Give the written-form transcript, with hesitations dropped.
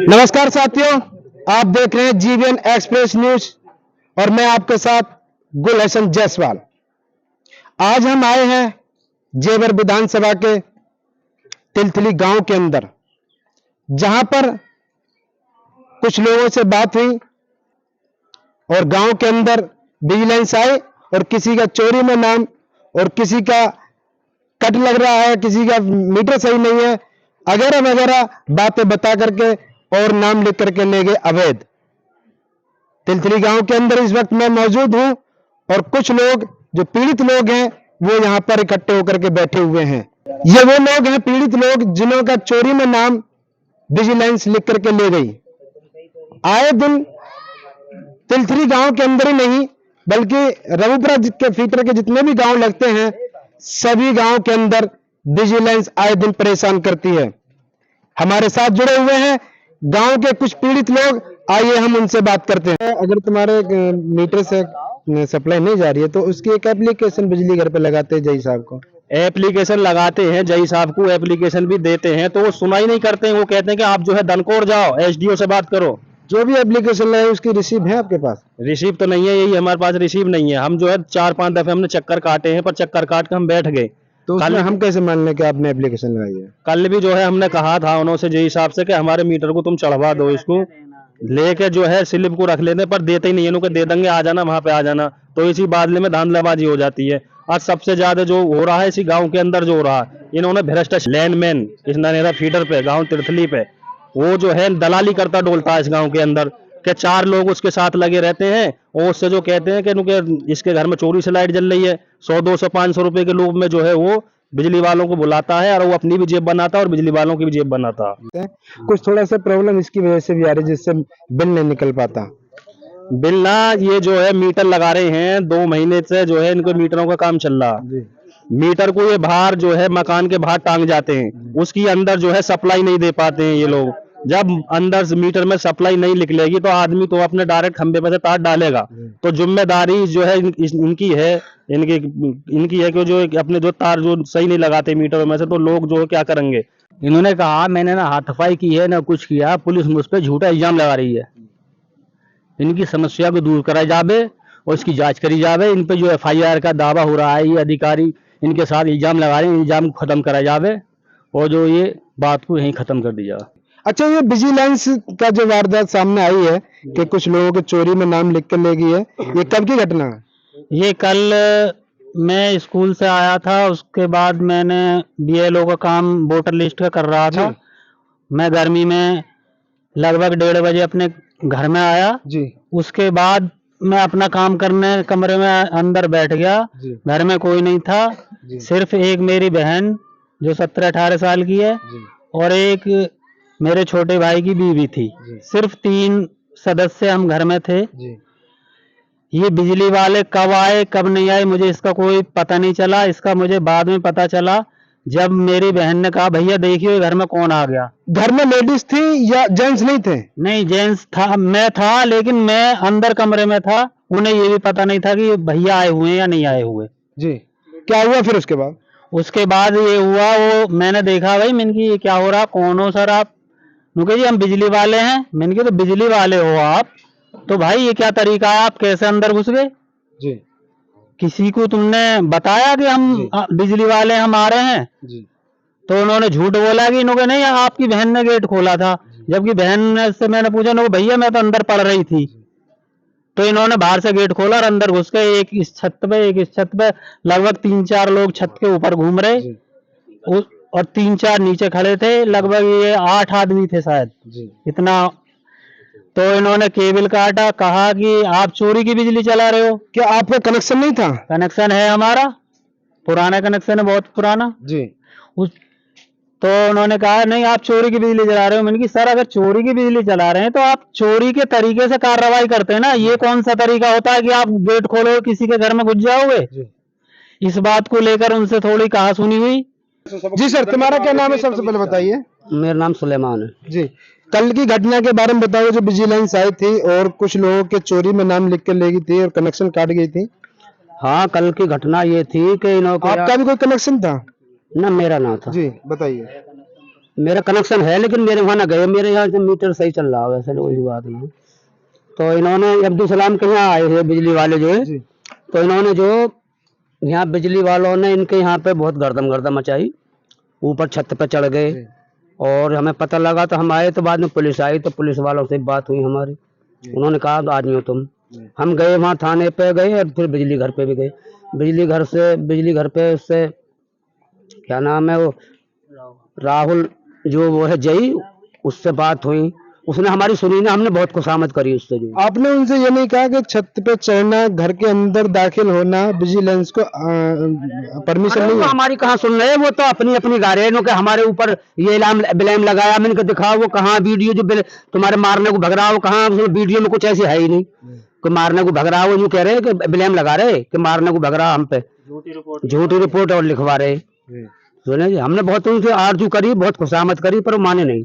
नमस्कार साथियों, आप देख रहे हैं जीवीएन एक्सप्रेस न्यूज और मैं आपके साथ गुल हसन जायसवाल। आज हम आए हैं जेवर विधानसभा के तिलथली गांव के अंदर, जहां पर कुछ लोगों से बात हुई और गांव के अंदर विजिलेंस आए और किसी का चोरी में नाम और किसी का कट लग रहा है, किसी का मीटर सही नहीं है, वगैरह वगैरह बातें बता करके और नाम लिख करके ले गए अवैध। तिलथली गांव के अंदर इस वक्त मैं मौजूद हूं और कुछ लोग जो पीड़ित लोग हैं वो यहां पर इकट्ठे होकर के बैठे हुए हैं। ये वो लोग हैं, पीड़ित लोग, जिन्हों का चोरी में नाम विजिलेंस लिख करके ले गई। आए दिन तिलथली गांव के अंदर ही नहीं बल्कि रघुपुरा के फीटर के जितने भी गांव लगते हैं, सभी गांव के अंदर विजिलेंस आए दिन परेशान करती है। हमारे साथ जुड़े हुए हैं गांव के कुछ पीड़ित लोग, आइए हम उनसे बात करते हैं। अगर तुम्हारे मीटर से सप्लाई नहीं जा रही है तो उसकी एक एप्लीकेशन बिजली घर पे लगाते हैं जई साहब को। एप्लीकेशन लगाते हैं, जई साहब को एप्लीकेशन भी देते हैं तो वो सुनाई नहीं करते हैं। वो कहते हैं कि आप जो है दनकोर जाओ, एसडीओ से बात करो। जो भी एप्लीकेशन लगाए उसकी रिसीव है आपके पास? रिसीव तो नहीं है, यही हमारे पास रिसीव नहीं है। हम जो है 4-5 दफे हमने चक्कर काटे हैं, पर चक्कर काट के हम बैठ गए। तो उसमें हम कैसे मान लें कि आपने एप्लीकेशन लगाई है? कल भी जो है हमने कहा था उन्होंने जई साहब से कि हमारे मीटर को तुम चढ़वा दो, इसको लेके जो है स्लिप को रख लेते, पर देते ही नहीं है। इनको दे देंगे, आ जाना वहां पे आ जाना, तो इसी बादले में धांधलाबाजी हो जाती है। आज सबसे ज्यादा जो हो रहा है इसी गांव के अंदर जो हो रहा है, इन्होंने भ्रष्ट लैंडमैन इस ननेरा फीडर पे गांव तिरथली पे वो जो है दलाली करता डोलता है इस गांव के अंदर के 4 लोग उसके साथ लगे रहते हैं। और उससे जो कहते हैं कि इनके इसके घर में चोरी से लाइट जल रही है, 100-200-500 रुपए के लोभ में जो है वो बिजली वालों को बुलाता है और वो अपनी भी जेब बनाता है और बिजली वालों की भी जेब बनाता है। कुछ थोड़ा सा प्रॉब्लम इसकी वजह से भी आ रही है जिससे बिल नहीं निकल पाता। बिल ना, ये जो है मीटर लगा रहे हैं 2 महीने से, जो है इनको मीटरों का काम चल रहा। मीटर को ये बाहर जो है मकान के बाहर टांग जाते हैं, उसकी अंदर जो है सप्लाई नहीं दे पाते हैं ये लोग। जब अंदर से मीटर में सप्लाई नहीं निकलेगी तो आदमी तो अपने डायरेक्ट खंबे पे से तार डालेगा। तो जिम्मेदारी जो है इनकी है, इनकी है कि जो अपने जो तार जो सही नहीं लगाते मीटरों में से, तो लोग जो है क्या करेंगे। इन्होंने कहा मैंने ना हाथापाई की है ना कुछ किया, पुलिस मुझ पर झूठा इल्जाम लगा रही है। इनकी समस्या को दूर करा जावे और इसकी जांच करी जावे। इन पे जो एफआईआर का दावा हो रहा है, ये अधिकारी इनके साथ इल्जाम लगा रहे हैं, इल्जाम को खत्म करा जावे और जो ये बात को यहीं खत्म कर दी जाए। अच्छा, ये विजिलेंस का जो वारदात सामने आई है कि कुछ लोगों के चोरी में नाम लिख कर ले गई है, ये कब की घटना है? ये कल मैं स्कूल से आया था, उसके बाद मैंने बीएलओ का काम वोटर लिस्ट का कर रहा था। मैं गर्मी में लगभग 1:30 बजे अपने घर में आया जी। उसके बाद मैं अपना काम करने कमरे में अंदर बैठ गया। घर में कोई नहीं था, सिर्फ एक मेरी बहन जो 17-18 साल की है और एक मेरे छोटे भाई की बीवी थी। सिर्फ 3 सदस्य हम घर में थे। ये बिजली वाले कब आए कब नहीं आए मुझे इसका कोई पता नहीं चला। इसका मुझे बाद में पता चला जब मेरी बहन ने कहा भैया देखिए घर में कौन आ गया। घर में लेडीज थी या जेंट्स नहीं थे? नहीं, जेंट्स था, मैं था, लेकिन मैं अंदर कमरे में था। उन्हें ये भी पता नहीं था कि भैया आए हुए या नहीं आए हुए। जी। क्या हुआ फिर उसके बाद? उसके बाद ये हुआ, वो मैंने देखा भाई, मैंने की ये क्या हो रहा, कौन हो सर आप? जी हम बिजली वाले हैं। मैंने कहा तो बिजली वाले हो आप, तो भाई ये क्या तरीका है, आप कैसे अंदर घुस गए? जी। किसी को तुमने बताया कि हम बिजली वाले हम आ रहे हैं? जी। तो उन्होंने झूठ बोला कि इन्होंने नहीं, आपकी बहन ने गेट खोला था। जबकि बहन से मैंने पूछा, भैया मैं तो अंदर पढ़ रही थी। तो इन्होंने बाहर से गेट खोला और अंदर घुस गए। एक इस छत पे, एक इस छत पे, लगभग 3-4 लोग छत के ऊपर घूम रहे और 3-4 नीचे खड़े थे। लगभग ये 8 आदमी थे शायद, इतना। तो इन्होंने केबल काटा, कहा कि आप चोरी की बिजली चला रहे हो। क्या आपका कनेक्शन नहीं था? कनेक्शन है हमारा, पुराना कनेक्शन है, बहुत पुराना जी। तो उन्होंने कहा नहीं आप चोरी की बिजली चला रहे हो। मैंने कहा सर अगर चोरी की बिजली चला रहे हैं तो आप चोरी के तरीके से कार्रवाई करते हैं ना। ये कौन सा तरीका होता है कि आप गेट खोलो किसी के घर में घुस जाओगे? इस बात को लेकर उनसे थोड़ी कहा सुनी हुई। जी सर, तुम्हारा क्या नाम है सबसे पहले बताइए? मेरा नाम सुलेमान है जी। कल की घटना के बारे में बताओ, जो विजिलेंस आई थी और कुछ लोगों के चोरी में नाम लिख कर ले गई थी और कनेक्शन काट गई थी। हाँ, कल की घटना ये थी कि आपका भी कोई कनेक्शन था? ना, मेरा ना था जी, बताइए। मेरा कनेक्शन है लेकिन मेरे वहाँ ना गए, मेरे यहाँ से मीटर सही चल रहा है, वैसे कोई बात नहीं। तो इन्होंने अब्दुल सलाम के यहाँ आए थे बिजली वाले जो है, तो इन्होंने जो यहाँ बिजली वालों ने इनके यहाँ पे बहुत गर्दम मचाई, ऊपर छत पे चढ़ गए और हमें पता लगा तो हम आए, तो बाद में पुलिस आई, तो पुलिस वालों से बात हुई हमारी, उन्होंने कहा तो आदमी हो तुम। हम गए वहाँ थाने पे गए और फिर बिजली घर पे भी गए। बिजली घर पे उससे क्या नाम है वो राहुल जो वो है जई, उससे बात हुई, उसने हमारी सुनी ना, हमने बहुत खुशामद करी उससे। जो आपने उनसे ये नहीं कहा कि छत पे चढ़ना, घर के अंदर दाखिल होना विजिलेंस को परमिशन नहीं वो है? हमारी कहाँ सुन रहे हैं, वो तो अपनी अपनी गा रहे हैं कि हमारे ऊपर ये ब्लेम लगाया। मैंने कहा दिखाओ वो कहाँ वीडियो जो तुम्हारे मारने को भग रहा हो, कहाँ वीडियो में कुछ ऐसी है ही नहीं कि मारने को भग रहा हो। यूँ कह रहे हैं कि ब्लेम लगा रहे कि मारने को भग रहा हम पे, झूठी रिपोर्ट और लिखवा रहे। सुने जी, हमने बहुत उनसे आरजू करी, बहुत खुशामद करी, पर वो माने नहीं।